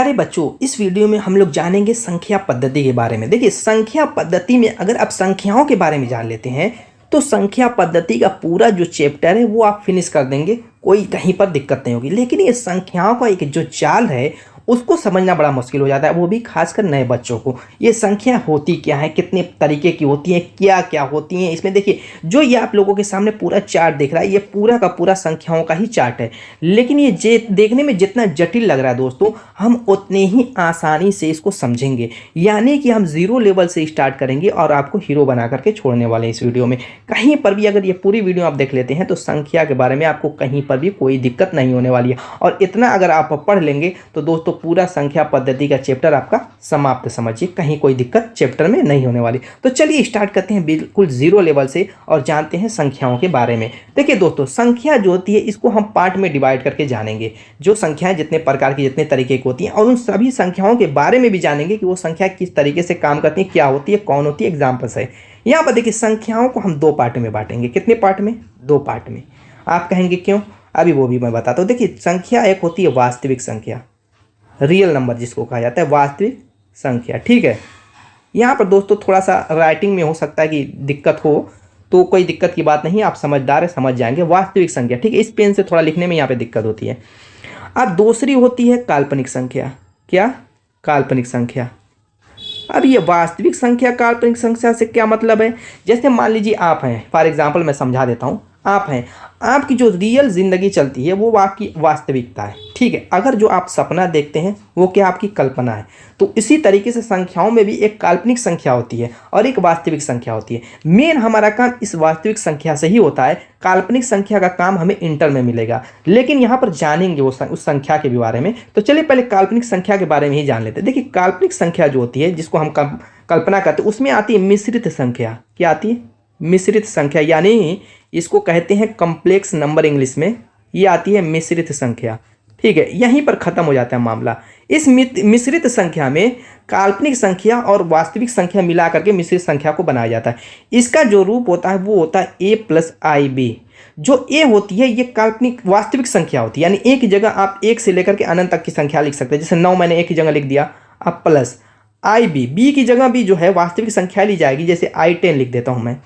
अरे बच्चों, इस वीडियो में हम लोग जानेंगे संख्या पद्धति के बारे में। देखिए, संख्या पद्धति में अगर आप संख्याओं के बारे में जान लेते हैं तो संख्या पद्धति का पूरा जो चैप्टर है वो आप फिनिश कर देंगे, कोई कहीं पर दिक्कत नहीं होगी। लेकिन ये संख्याओं का एक जो चाल है उसको समझना बड़ा मुश्किल हो जाता है, वो भी खासकर नए बच्चों को। ये संख्या होती क्या है, कितने तरीके की होती हैं, क्या क्या होती हैं इसमें। देखिए, जो ये आप लोगों के सामने पूरा चार्ट दिख रहा है, ये पूरा का पूरा संख्याओं का ही चार्ट है। लेकिन ये देखने में जितना जटिल लग रहा है दोस्तों, हम उतने ही आसानी से इसको समझेंगे। यानी कि हम जीरो लेवल से स्टार्ट करेंगे और आपको हीरो बना करके छोड़ने वाले हैं इस वीडियो में। कहीं पर भी अगर ये पूरी वीडियो आप देख लेते हैं तो संख्या के बारे में आपको कहीं पर भी कोई दिक्कत नहीं होने वाली है। और इतना अगर आप पढ़ लेंगे तो दोस्तों पूरा संख्या पद्धति का चैप्टर आपका समाप्त समझिए, कहीं कोई दिक्कत चैप्टर में नहीं होने वाली। तो चलिए स्टार्ट करते हैं बिल्कुल जीरो लेवल से और जानते हैं संख्याओं के बारे में। देखिए दोस्तों, संख्या जो होती है इसको हम पार्ट में डिवाइड करके जानेंगे। जो संख्याएं जितने प्रकार की, जितने तरीके की होती हैं, और उन सभी संख्याओं के बारे में भी जानेंगे कि वो संख्या किस तरीके से काम करती है, क्या होती है, कौन होती है। एग्जाम्पल्स है यहाँ पर। देखिए, संख्याओं को हम दो पार्ट में बांटेंगे। कितने पार्ट में? दो पार्ट में। आप कहेंगे क्यों? अभी वो भी मैं बताता हूँ। देखिए, संख्या एक होती है वास्तविक संख्या, रियल नंबर जिसको कहा जाता है, वास्तविक संख्या। ठीक है, यहाँ पर दोस्तों थोड़ा सा राइटिंग में हो सकता है कि दिक्कत हो, तो कोई दिक्कत की बात नहीं, आप समझदार है, समझ जाएंगे। वास्तविक संख्या, ठीक है, इस पेन से थोड़ा लिखने में यहाँ पे दिक्कत होती है। अब दूसरी होती है काल्पनिक संख्या। क्या? काल्पनिक संख्या। अब ये वास्तविक संख्या काल्पनिक संख्या से क्या मतलब है? जैसे मान लीजिए आप हैं, फॉर एग्जाम्पल मैं समझा देता हूँ। आप हैं, आपकी जो रियल ज़िंदगी चलती है वो आपकी वास्तविकता है। ठीक है, अगर जो आप सपना देखते हैं वो क्या? आपकी कल्पना है। तो इसी तरीके से संख्याओं में भी एक काल्पनिक संख्या होती है और एक वास्तविक संख्या होती है। मेन हमारा काम इस वास्तविक संख्या से ही होता है, काल्पनिक संख्या का काम हमें इंटर में मिलेगा। लेकिन यहाँ पर जानेंगे वो उस संख्या के बारे में। तो चलिए पहले काल्पनिक संख्या के बारे में ही जान लेते हैं। देखिए, काल्पनिक संख्या जो होती है जिसको हम कल्पना करते हैं, उसमें आती है मिश्रित संख्या। क्या आती है? मिश्रित संख्या, यानी इसको कहते हैं कॉम्प्लेक्स नंबर इंग्लिश में। ये आती है मिश्रित संख्या। ठीक है, यहीं पर ख़त्म हो जाता है मामला। इस मिश्रित संख्या में काल्पनिक संख्या और वास्तविक संख्या मिला करके मिश्रित संख्या को बनाया जाता है। इसका जो रूप होता है वो होता है a + ib। जो a होती है ये काल्पनिक वास्तविक संख्या होती है, यानी एक ही जगह आप एक से लेकर के अनंत तक की संख्या लिख सकते हैं। जैसे 9 मैंने एक ही जगह लिख दिया। अब प्लस ib, b की जगह भी जो है वास्तविक संख्या ली जाएगी। जैसे i10 लिख देता हूँ मैं।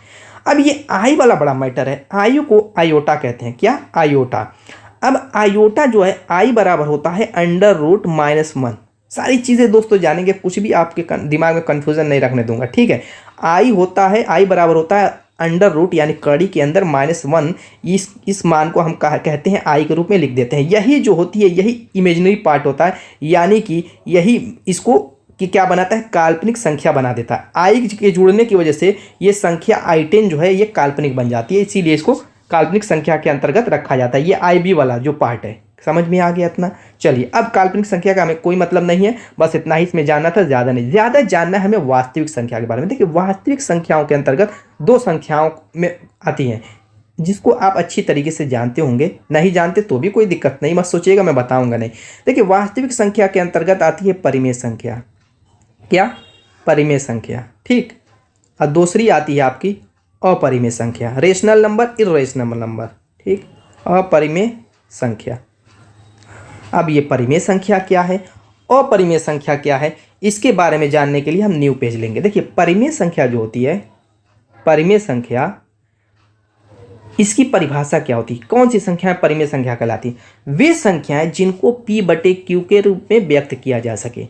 अब ये आई वाला बड़ा मैटर है। आयु को आयोटा कहते हैं। क्या? आयोटा। अब आयोटा जो है आई बराबर होता है √-1। सारी चीज़ें दोस्तों जानेंगे, कुछ भी आपके दिमाग में कन्फ्यूजन नहीं रखने दूंगा। ठीक है, आई होता है, आई बराबर होता है अंडर रूट यानी कड़ी के अंदर -1। इस मान को हम कहते हैं आई के रूप में लिख देते हैं। यही जो होती है यही इमेजिनरी पार्ट होता है, यानी कि यही इसको कि क्या बनाता है? काल्पनिक संख्या बना देता है। आई के जुड़ने की वजह से ये संख्या i10 जो है ये काल्पनिक बन जाती है, इसीलिए इसको काल्पनिक संख्या के अंतर्गत रखा जाता है। ये IB वाला जो पार्ट है, समझ में आ गया इतना? चलिए, अब काल्पनिक संख्या का हमें कोई मतलब नहीं है, बस इतना ही इसमें जानना था, ज़्यादा नहीं। ज़्यादा जानना है हमें वास्तविक संख्या के बारे में। देखिए, वास्तविक संख्याओं के अंतर्गत दो संख्याओं में आती हैं जिसको आप अच्छी तरीके से जानते होंगे। नहीं जानते तो भी कोई दिक्कत नहीं, मत सोचिएगा मैं बताऊँगा नहीं। देखिए, वास्तविक संख्या के अंतर्गत आती है परिमेय संख्या। क्या? परिमेय संख्या। ठीक, और दूसरी आती है आपकी अपरिमेय संख्या, रेशनल नंबर, इर्रेशनल नंबर। ठीक, अपरिमेय संख्या। अब ये परिमेय संख्या क्या है, अपरिमेय संख्या क्या है, इसके बारे में जानने के लिए हम न्यू पेज लेंगे। देखिए, परिमेय संख्या जो होती है, परिमेय संख्या, इसकी परिभाषा क्या होती है? कौन सी संख्याएं परिमेय संख्या कहलाती? वे संख्याएं जिनको p/q के रूप में व्यक्त किया जा सके।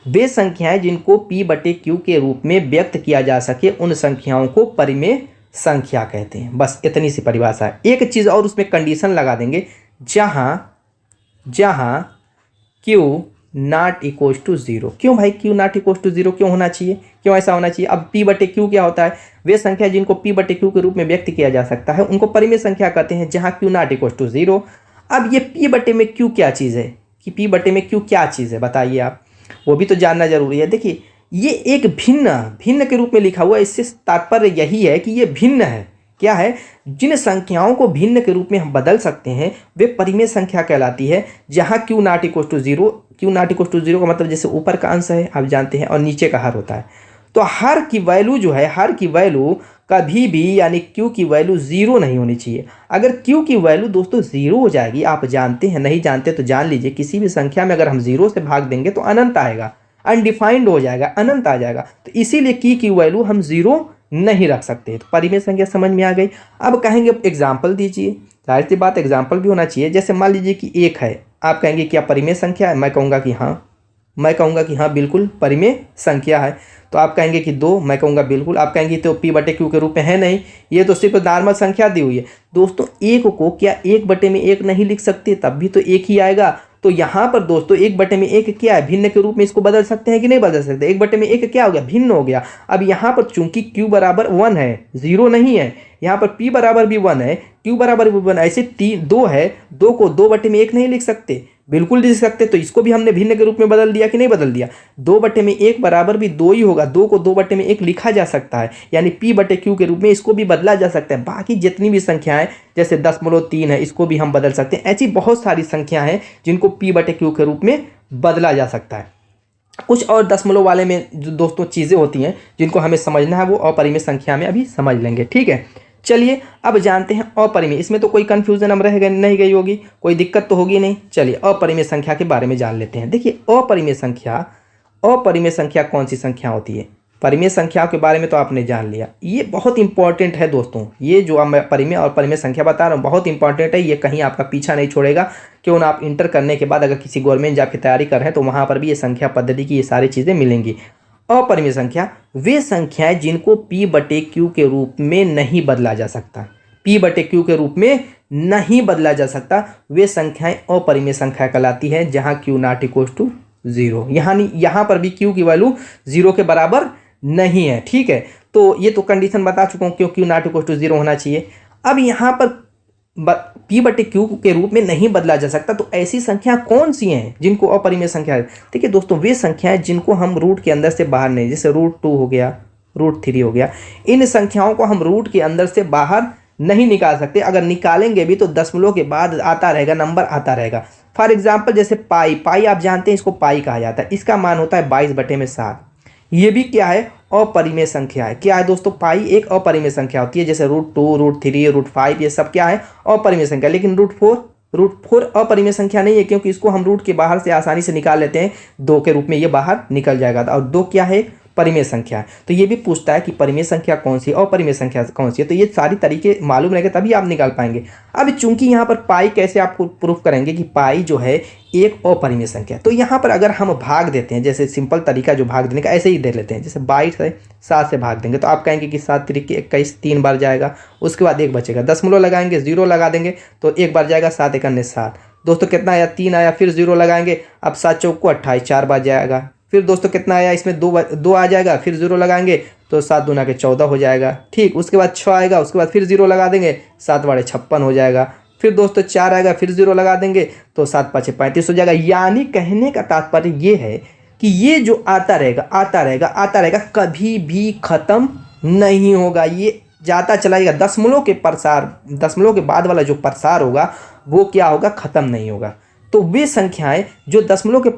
वे संख्याएं जिनको p/q के रूप में व्यक्त किया जा सके, उन संख्याओं को परिमेय संख्या कहते हैं। बस इतनी सी परिभाषा है। एक चीज़ और उसमें कंडीशन लगा देंगे, जहां q ≠ 0। क्यों भाई q ≠ 0 क्यों होना चाहिए? क्यों ऐसा होना चाहिए? अब p/q क्या होता है? वे संख्या जिनको p/q के रूप में व्यक्त किया जा सकता है उनको परिमेय संख्या कहते हैं, जहां q ≠ 0। अब ये p/q क्या चीज़ है कि p/q क्या चीज़ है, बताइए आप, वो भी तो जानना जरूरी है। देखिए, ये एक भिन्न के रूप में लिखा हुआ है। इससे तात्पर्य यही है कि ये भिन्न है। क्या है? जिन संख्याओं को भिन्न के रूप में हम बदल सकते हैं वे परिमेय संख्या कहलाती है, जहां q ≠ 0। q ≠ 0 का मतलब जैसे ऊपर का अंश है आप जानते हैं और नीचे का हर होता है। तो हर की वैल्यू जो है, हर की वैल्यू कभी भी यानी q की वैल्यू ज़ीरो नहीं होनी चाहिए। अगर q की वैल्यू दोस्तों ज़ीरो हो जाएगी, आप जानते हैं, नहीं जानते तो जान लीजिए, किसी भी संख्या में अगर हम ज़ीरो से भाग देंगे तो अनंत आएगा, अनडिफाइंड हो जाएगा, अनंत आ जाएगा। तो इसीलिए q की वैल्यू हम ज़ीरो नहीं रख सकते। तो परिमेय संख्या समझ में आ गई। अब कहेंगे एग्जाम्पल दीजिए, जाहिर सी बात एग्जाम्पल भी होना चाहिए। जैसे मान लीजिए कि 1 है, आप कहेंगे क्या परिमेय संख्या है? मैं कहूँगा कि हाँ बिल्कुल परिमेय संख्या है। तो आप कहेंगे कि 2, मैं कहूँगा बिल्कुल। आप कहेंगे तो p/q के रूप में है नहीं, ये तो सिर्फ नॉर्मल संख्या दी हुई है। दोस्तों 1 को क्या 1/1 नहीं लिख सकते? तब भी तो 1 ही आएगा। तो यहाँ पर दोस्तों 1/1 क्या है? भिन्न के रूप में इसको बदल सकते हैं कि नहीं बदल सकते? 1/1 क्या हो गया? भिन्न हो गया। अब यहाँ पर चूंकि q बराबर 1 है, 0 नहीं है, यहाँ पर p बराबर भी 1 है, q बराबर भी 1, ऐसे 2 है, 2 को 2/1 नहीं लिख सकते? बिल्कुल लिख सकते। तो इसको भी हमने भिन्न के रूप में बदल दिया कि नहीं बदल दिया? 2/1 बराबर भी 2 ही होगा, 2 को 2/1 लिखा जा सकता है, यानी p/q के रूप में इसको भी बदला जा सकता है। बाकी जितनी भी संख्याएं जैसे 0.3 है, इसको भी हम बदल सकते हैं। ऐसी बहुत सारी संख्या हैं जिनको p/q के रूप में बदला जा सकता है। कुछ और दशमलव वाले में जो दोस्तों चीज़ें होती हैं जिनको हमें समझना है, वो अपरिमेय संख्या में अभी समझ लेंगे, ठीक है। चलिए अब जानते हैं अपरिमेय। इसमें तो कोई कंफ्यूजन हम रह गए नहीं गई होगी, कोई दिक्कत तो होगी नहीं। चलिए अपरिमेय संख्या के बारे में जान लेते हैं। देखिए अपरिमेय संख्या कौन सी संख्या होती है? परिमेय संख्याओं के बारे में तो आपने जान लिया, ये बहुत इंपॉर्टेंट है दोस्तों। ये जो मैं परिमेय और परिमेय संख्या बता रहा हूँ बहुत इंपॉर्टेंट है, ये कहीं आपका पीछा नहीं छोड़ेगा। क्यों ना, आप इंटर करने के बाद अगर किसी गवर्नमेंट जॉब की तैयारी कर रहे हैं तो वहाँ पर भी ये संख्या पद्धति की ये सारी चीज़ें मिलेंगी। अपरिमेय संख्या वे संख्याएं जिनको p/q के रूप में नहीं बदला जा सकता, p/q के रूप में नहीं बदला जा सकता, वे संख्याएं अपरिमेय संख्या कहलाती है, जहां q नॉट इक्वल टू 0। यहाँ पर भी q की वैल्यू 0 के बराबर नहीं है, ठीक है। तो ये तो कंडीशन बता चुका हूँ, क्यों q नॉट इक्वल टू 0 होना चाहिए। अब यहाँ पर p/q के रूप में नहीं बदला जा सकता, तो ऐसी संख्या कौन सी हैं जिनको अपरिमेय संख्या है? देखिए दोस्तों, वे संख्याएं जिनको हम रूट के अंदर से बाहर नहीं, जैसे √2 हो गया, √3 हो गया, इन संख्याओं को हम रूट के अंदर से बाहर नहीं निकाल सकते। अगर निकालेंगे भी तो दशमलव के बाद आता रहेगा, नंबर आता रहेगा। फॉर एग्जाम्पल जैसे पाई आप जानते हैं, इसको पाई कहा जाता है, इसका मान होता है 22/7। ये भी क्या है? अपरिमेय संख्या है। क्या है दोस्तों? पाई एक अपरिमेय संख्या होती है, जैसे √2, √3, √5 ये सब क्या है? अपरिमेय संख्या। लेकिन √4 अपरिमेय संख्या नहीं है, क्योंकि इसको हम रूट के बाहर से आसानी से निकाल लेते हैं, 2 के रूप में ये बाहर निकल जाएगा। और 2 क्या है? परिमेय संख्या है। तो ये भी पूछता है कि परिमेय संख्या कौन सी है, अपरिमेय संख्या कौन सी है। तो ये सारी तरीके मालूम रहेंगे तभी आप निकाल पाएंगे। अब चूंकि यहाँ पर पाई कैसे आपको प्रूफ करेंगे कि पाई जो है एक अपरिमेय संख्या, तो यहाँ पर अगर हम भाग देते हैं, जैसे सिंपल तरीका जो भाग देने का ऐसे ही दे लेते हैं, जैसे 22 है 7 से भाग देंगे तो आप कहेंगे कि 7 तिरिक 21, 3 बार जाएगा, उसके बाद 1 बचेगा, दशमलव लगाएंगे, 0 लगा देंगे तो 1 बार जाएगा, 7 × 7 दोस्तों कितना आया? 3 आया, फिर 0 लगाएंगे, अब 7 चौको 28, 4 बार जाएगा, फिर दोस्तों कितना आया? इसमें 2 आ जाएगा, फिर 0 लगाएंगे तो 7 दूना के 14 हो जाएगा, ठीक। उसके बाद 6 आएगा, उसके बाद फिर 0 लगा देंगे, 7 बाड़े 56 हो जाएगा, फिर दोस्तों 4 आएगा, फिर 0 लगा देंगे तो 7 × 5 = 35 हो जाएगा। यानी कहने का तात्पर्य ये है कि ये जो आता रहेगा, कभी भी खत्म नहीं होगा, ये जाता चलाएगा। दशमलव के बाद वाला जो प्रसार होगा वो क्या होगा? खत्म नहीं होगा। तो वे संख्याएं जो दशमलव के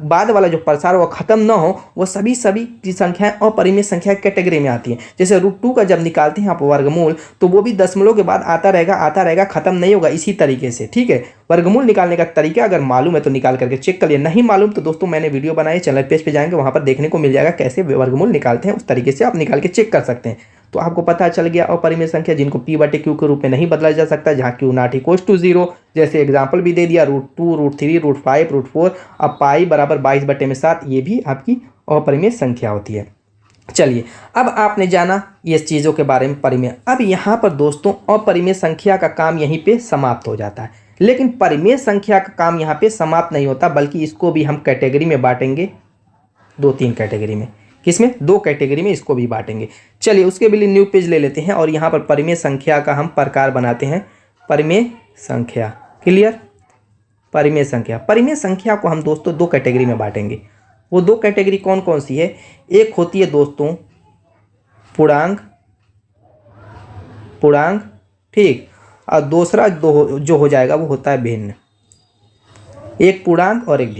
बाद वाला जो प्रसार वो खत्म ना हो, वो सभी की संख्याएं अपरिमेय संख्या कैटेगरी में आती हैं। जैसे √2 का जब निकालते हैं आप वर्गमूल, तो वो भी दशमलव के बाद आता रहेगा, खत्म नहीं होगा। इसी तरीके से, ठीक है। वर्गमूल निकालने का तरीका अगर मालूम है तो निकाल करके चेक कर लिए, नहीं मालूम तो दोस्तों मैंने वीडियो बनाई, चैनल पेज पे जाएंगे, वहाँ पर देखने को मिल जाएगा कैसे वर्गमूल निकालते हैं, उस तरीके से आप निकाल के चेक कर सकते हैं। तो आपको पता चल गया अपरिमेय संख्या जिनको p/q के रूप में नहीं बदला जा सकता, जहाँ q नॉट इक्वल टू 0। जैसे एग्जाम्पल भी दे दिया, √2, √3, √5, √4। अब पाई बराबर 22/7, ये भी आपकी अपरिमेय संख्या होती है। चलिए अब आपने जाना ये चीज़ों के बारे में परिमेय। अब यहाँ पर दोस्तों अपरिमेय संख्या का काम यहीं पे समाप्त हो जाता है, लेकिन परिमेय संख्या का काम यहाँ पे समाप्त नहीं होता, बल्कि इसको भी हम कैटेगरी में बांटेंगे, 2-3 कैटेगरी में। किसमें? 2 कैटेगरी में इसको भी बांटेंगे। चलिए उसके लिए न्यू पेज ले लेते हैं और यहाँ पर परिमेय संख्या का हम प्रकार बनाते हैं। परिमेय संख्या, क्लियर? परिमेय संख्या को हम दोस्तों 2 कैटेगरी में बांटेंगे। वो 2 कैटेगरी कौन कौन सी है? एक होती है दोस्तों पूर्णांक, ठीक, और दूसरा जो हो जाएगा वो होता है भिन्न। एक पूर्णांक और एक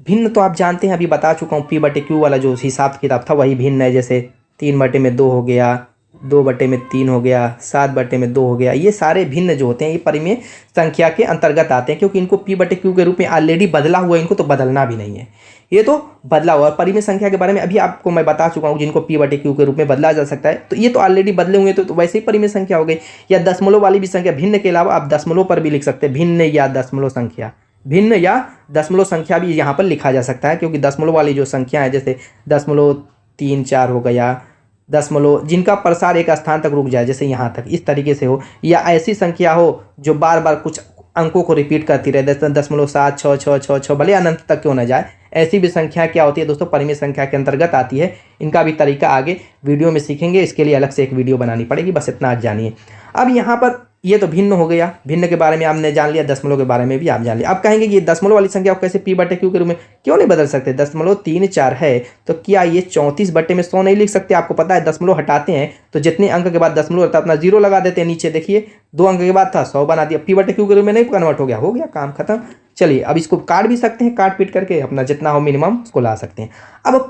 भिन्न तो आप जानते हैं, अभी बता चुका हूँ, p/q वाला जो हिसाब किताब था वही भिन्न है। जैसे 3/2 हो गया, 2/3 हो गया, 7/2 हो गया। ये सारे भिन्न जो होते हैं ये परिमेय संख्या के अंतर्गत आते हैं, क्योंकि इनको p/q के रूप में ऑलरेडी बदला हुआ है, इनको तो बदलना भी नहीं है, ये तो बदला हुआ। और परिमेय संख्या के बारे में अभी आपको मैं बता चुका हूँ, जिनको p/q के रूप में बदला जा सकता है, तो ये तो ऑलरेडी बदले हुए तो वैसे ही परिमेय संख्या हो गई। या दशमलव वाली भी संख्या, भिन्न के अलावा आप दशमलव पर भी लिख सकते हैं, भिन्न या दशमलव संख्या, भिन्न या दशमलव संख्या भी यहाँ पर लिखा जा सकता है, क्योंकि दशमलव वाली जो संख्या है जैसे 0.34 हो गया, दशमलव जिनका प्रसार एक स्थान तक रुक जाए, जैसे यहाँ तक, इस तरीके से हो, या ऐसी संख्या हो जो बार बार कुछ अंकों को रिपीट करती रहे, 0.76666, भले अनंत तक क्यों न जाए, ऐसी भी संख्या क्या होती है दोस्तों, परिमेय संख्या के अंतर्गत आती है। इनका भी तरीका आगे वीडियो में सीखेंगे, इसके लिए अलग से एक वीडियो बनानी पड़ेगी, बस इतना आज जानिए। अब यहाँ पर ये तो भिन्न हो गया, भिन्न के बारे में आपने जान लिया, दशमलव के बारे में भी आप जान लिया। अब कहेंगे कि ये दशमलव वाली संख्या को कैसे p/q के रूप में क्यों नहीं बदल सकते, 0.34 है तो क्या ये 34/100 नहीं लिख सकते? आपको पता है दशमलव हटाते हैं तो जितने अंक के बाद दशमलव रहता है अपना 0 लगा देते हैं नीचे, देखिए 2 अंक के बाद था 100 बना दिया, p/q के रूप में नहीं कन्वर्ट हो गया काम खत्म। चलिए अब इसको काट भी सकते हैं, काट पीट करके अपना जितना हो मिनिमम उसको ला सकते हैं। अब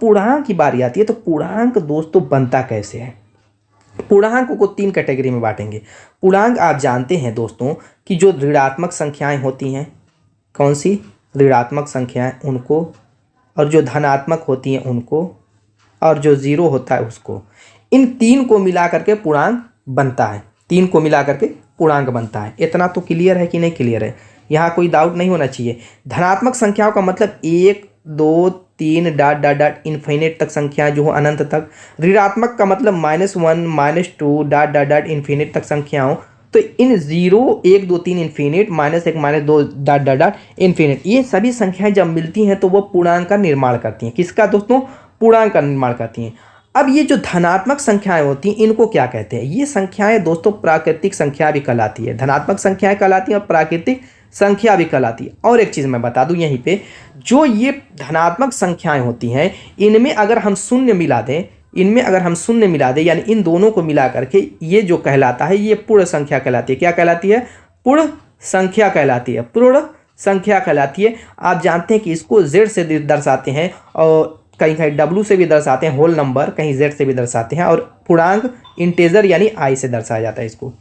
पूर्णांक की बारी आती है, तो पूर्णांक दोस्तों बनता कैसे है? पूर्णांक को 3 कैटेगरी में बांटेंगे। पूर्णांक आप जानते हैं दोस्तों कि जो ऋणात्मक संख्याएं होती हैं, कौन सी ऋणात्मक संख्याएं, उनको, और जो धनात्मक होती हैं उनको, और जो 0 होता है उसको, इन 3 को मिला करके पूर्णांक बनता है। 3 को मिला करके पूर्णांक बनता है। इतना तो क्लियर है कि नहीं क्लियर है? यहाँ कोई डाउट नहीं होना चाहिए। धनात्मक संख्याओं का मतलब 1 2 3 डॉट डॉट डॉट इन्फिनिट तक संख्याएं जो हो, अनंत तक। ऋणात्मक का मतलब -1 -2 डॉट डॉट डॉट इन्फिनिट तक संख्याओं। तो इन 0 1 2 3 infinite, -1 -2 dot dot dot infinite, ये सभी संख्याएं जब मिलती हैं तो वो पूर्णांक का निर्माण करती हैं। किसका दोस्तों? पूर्णांक का निर्माण करती हैं। अब ये जो धनात्मक संख्याएं होती हैं इनको क्या कहते हैं? ये संख्याएं दोस्तों प्राकृतिक संख्या भी कहलाती है। धनात्मक संख्याएं कहलाती हैं और प्राकृतिक संख्या भी कहलाती है। और एक चीज़ मैं बता दूं यहीं पे, जो ये धनात्मक संख्याएं होती हैं इनमें अगर हम शून्य मिला दें, यानी इन दोनों को मिला करके ये जो कहलाता है ये पूर्ण संख्या कहलाती है। क्या कहलाती है? पूर्ण संख्या कहलाती है। पूर्ण संख्या कहलाती है। आप जानते हैं कि इसको z से दर्शाते हैं और कहीं कहीं w से भी दर्शाते हैं, होल नंबर, कहीं z से भी दर्शाते हैं, और पूर्णांक इंटेजर यानी i से दर्शाया जाता है। इसको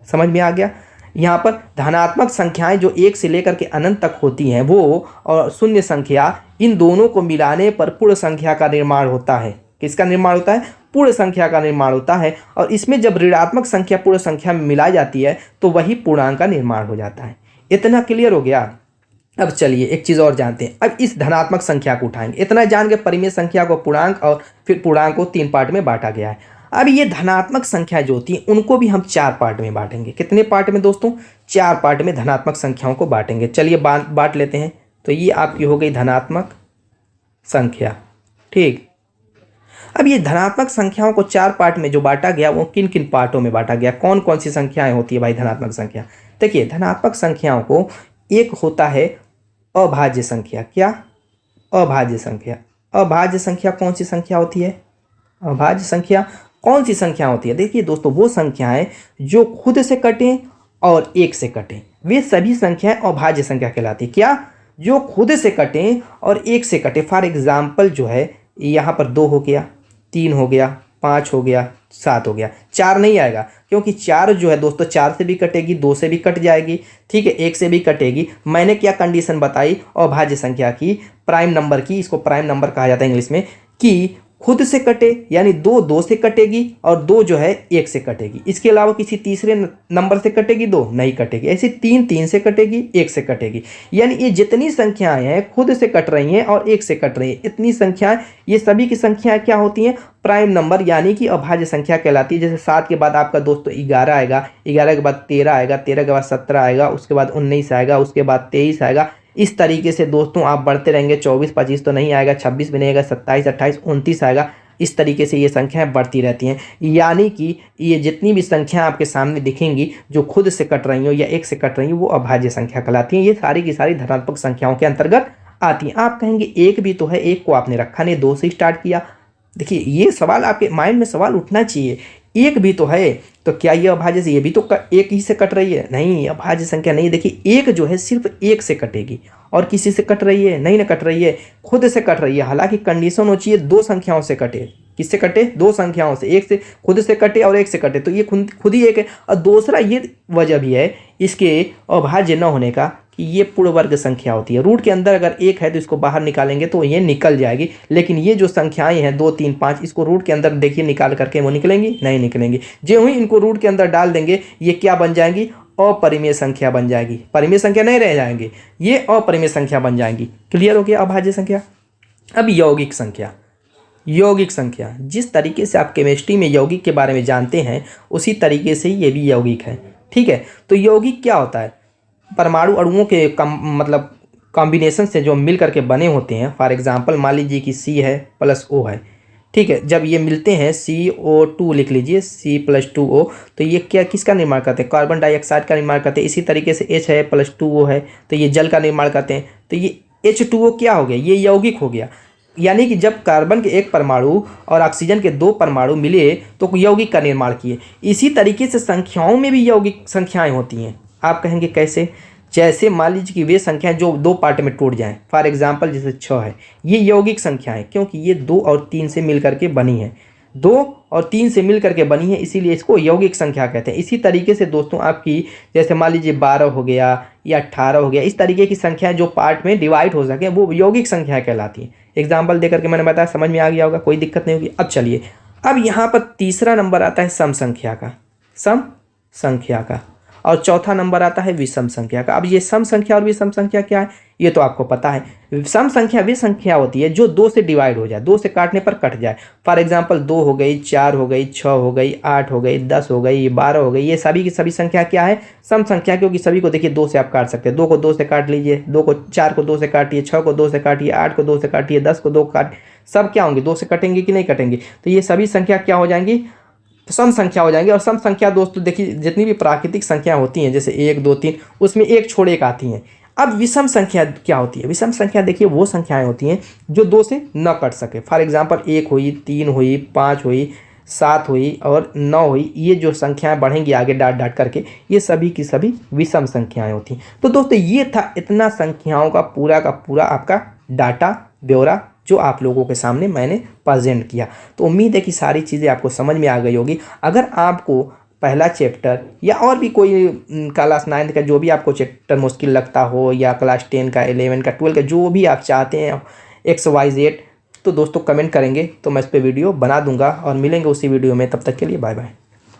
समझ में आ गया? यहाँ पर धनात्मक संख्याएं जो 1 से लेकर के अनंत तक होती हैं वो, और शून्य संख्या, इन दोनों को मिलाने पर पूर्ण संख्या का निर्माण होता है। किसका निर्माण होता है? पूर्ण संख्या का निर्माण होता है। और इसमें जब ऋणात्मक संख्या पूर्ण संख्या में मिलाई जाती है तो वही पूर्णांक का निर्माण हो जाता है। इतना क्लियर हो गया? अब चलिए एक चीज़ और जानते हैं। अब इस धनात्मक संख्या को उठाएंगे। इतना जान के परिमेय संख्या को पूर्णांक, और फिर पूर्णांक को 3 पार्ट में बांटा गया है। अब ये धनात्मक संख्या जो होती है उनको भी हम 4 पार्ट में बांटेंगे। कितने पार्ट में दोस्तों? 4 पार्ट में धनात्मक संख्याओं को बांटेंगे। चलिए बांट लेते हैं। तो ये आपकी हो गई धनात्मक संख्या, ठीक। अब ये धनात्मक संख्याओं को 4 पार्ट में जो बांटा गया वो किन किन पार्टों में बांटा गया? कौन कौन सी संख्याएं होती है भाई धनात्मक संख्या? देखिए धनात्मक संख्याओं को एक होता है अभाज्य संख्या। क्या? अभाज्य संख्या। अभाज्य संख्या कौन सी संख्या होती है? अभाज्य संख्या कौन सी संख्या होती है? देखिए दोस्तों, वो संख्याएं जो खुद से कटें और 1 से कटें, वे सभी संख्याएं अभाज्य संख्या कहलाती है। क्या? जो खुद से कटें और 1 से कटें। फॉर एग्जाम्पल जो है यहाँ पर 2 हो गया, 3 हो गया, 5 हो गया, 7 हो गया। 4 नहीं आएगा, क्योंकि 4 जो है दोस्तों 4 से भी कटेगी, 2 से भी कट जाएगी, ठीक है, 1 से भी कटेगी। मैंने क्या कंडीशन बताई? अभाज्य संख्या की, प्राइम नंबर की, इसको प्राइम नंबर कहा जाता है इंग्लिश में, कि खुद से कटे, यानी 2 से कटेगी और 2 जो है 1 से कटेगी। इसके अलावा किसी तीसरे नंबर से कटेगी 2 नहीं कटेगी। ऐसे 3 से कटेगी, 1 से कटेगी। यानी ये जितनी संख्याएं हैं खुद से कट रही हैं और 1 से कट रही हैं, इतनी संख्याएं, ये सभी की संख्याएं क्या होती हैं? प्राइम नंबर यानी कि अभाज्य संख्या कहलाती है। जैसे 7 के बाद आपका दोस्तों 11 आएगा, 11 के बाद 13 आएगा, 13 के बाद 17 आएगा, उसके बाद 19 आएगा, उसके बाद 23 आएगा। इस तरीके से दोस्तों आप बढ़ते रहेंगे। 24 25 तो नहीं आएगा, 26 भी नहीं आएगा, 27 28 29 आएगा। इस तरीके से ये संख्याएं बढ़ती रहती हैं। यानी कि ये जितनी भी संख्याएं आपके सामने दिखेंगी जो खुद से कट रही हो या 1 से कट रही हो वो अभाज्य संख्या कहलाती हैं। ये सारी की सारी धनात्मक संख्याओं के अंतर्गत आती हैं। आप कहेंगे 1 भी तो है, 1 को आपने रखा नहीं, 2 से स्टार्ट किया। देखिए ये सवाल आपके माइंड में सवाल उठना चाहिए, 1 भी तो है तो क्या ये अभाज्य से? ये भी तो 1 ही से कट रही है, नहीं, अभाज्य संख्या नहीं। देखिए 1 जो है सिर्फ 1 से कटेगी और किसी से कट रही है नहीं, ना कट रही है, खुद से कट रही है। हालांकि कंडीशन हो चाहिए 2 संख्याओं से कटे, किससे कटे? दो संख्याओं से, एक से खुद से कटे और एक से कटे, तो ये खुद ही एक है। और दूसरा ये वजह भी है इसके अभाज्य न होने का कि ये पूर्ण वर्ग संख्या होती है। रूट के अंदर अगर एक है तो इसको बाहर निकालेंगे तो ये निकल जाएगी, लेकिन ये जो संख्याएं हैं 2 3 5 इसको रूट के अंदर देखिए निकाल करके वो निकलेंगी नहीं निकलेंगी। जो ही इनको रूट के अंदर डाल देंगे ये क्या बन जाएंगी? अपरिमेय संख्या बन जाएगी। परिमेय संख्या नहीं रह जाएंगे, ये अपरिमेय संख्या बन जाएंगी। क्लियर हो गया अभाज्य संख्या। अब यौगिक संख्या। यौगिक संख्या जिस तरीके से आप केमिस्ट्री में यौगिक के बारे में जानते हैं उसी तरीके से ये भी यौगिक है। ठीक है, तो यौगिक क्या होता है? परमाणु अणुओं के मतलब कॉम्बिनेशन से जो मिल करके बने होते हैं। फॉर एग्जांपल मान लीजिए कि C है प्लस O है। ठीक है, जब ये मिलते हैं CO2 लिख लीजिए, C+2O, तो ये क्या किसका निर्माण करते हैं? कार्बन डाइऑक्साइड का निर्माण करते हैं। इसी तरीके से H है प्लस 2O है तो ये जल का निर्माण करते हैं। तो ये H2O क्या हो गया? ये यौगिक हो गया। यानी कि जब कार्बन के एक परमाणु और ऑक्सीजन के 2 परमाणु मिले तो यौगिक का निर्माण किए। इसी तरीके से संख्याओं में भी यौगिक संख्याएं होती हैं। आप कहेंगे कैसे? जैसे मान लीजिए कि वे संख्याएं जो 2 पार्ट में टूट जाएं, फॉर एग्जांपल जैसे 6 है, ये यौगिक संख्याएं क्योंकि ये 2 और 3 से मिल करके बनी है। 2 और 3 से मिल करके बनी है, इसीलिए इसको यौगिक संख्या कहते हैं। इसी तरीके से दोस्तों आपकी जैसे मान लीजिए 12 हो गया या 18 हो गया, इस तरीके की संख्याएं जो पार्ट में डिवाइड हो सके वो यौगिक संख्या कहलाती हैं। एग्जाम्पल देकर के मैंने बताया, समझ में आ गया होगा, कोई दिक्कत नहीं होगी। अब चलिए, अब यहाँ पर तीसरा नंबर आता है सम संख्या का, सम संख्या का, और चौथा नंबर आता है विषम संख्या का। अब ये सम संख्या और विषम संख्या क्या है ये तो आपको पता है। सम संख्या वे संख्या होती है जो 2 से डिवाइड हो जाए, 2 से काटने पर कट जाए। फॉर एग्जांपल 2 हो गई, 4 हो गई, 6 हो गई, 8 हो गई, 10 हो गई, 12 हो गई, ये सभी की सभी संख्या क्या है? सम संख्या, क्योंकि सभी को देखिए 2 से आप काट सकते हैं। 2 को 2 से काट लीजिए, 4 को 2 से काटिए, 6 को 2 से काटिए, 8 को 2 से काटिए, 10 को 2 काट, सब क्या होंगे? 2 से कटेंगे कि नहीं कटेंगे? तो ये सभी संख्या क्या हो जाएंगी? सम संख्या हो जाएंगी। और सम संख्या दोस्तों देखिए जितनी भी प्राकृतिक संख्या होती हैं जैसे 1 2 3 उसमें एक छोड़ एक आती हैं। अब विषम संख्या क्या होती है? विषम संख्या देखिए वो संख्याएं होती हैं जो 2 से न कट सके। फॉर एग्जांपल 1 हुई, 3 हुई, 5 हुई, 7 हुई और 9 हुई, ये जो संख्याएं बढ़ेंगी आगे डाट डाट करके, ये सभी की सभी विषम संख्याएं होती हैं। तो दोस्तों ये था इतना संख्याओं का पूरा आपका डाटा ब्यौरा जो आप लोगों के सामने मैंने प्रेजेंट किया। तो उम्मीद है कि सारी चीज़ें आपको समझ में आ गई होगी। अगर आपको पहला चैप्टर या और भी कोई क्लास 9 का जो भी आपको चैप्टर मुश्किल लगता हो या क्लास 10 का, 11 का, 12 का, जो भी आप चाहते हैं XYZ, तो दोस्तों कमेंट करेंगे तो मैं इस पर वीडियो बना दूंगा और मिलेंगे उसी वीडियो में। तब तक के लिए बाय बाय।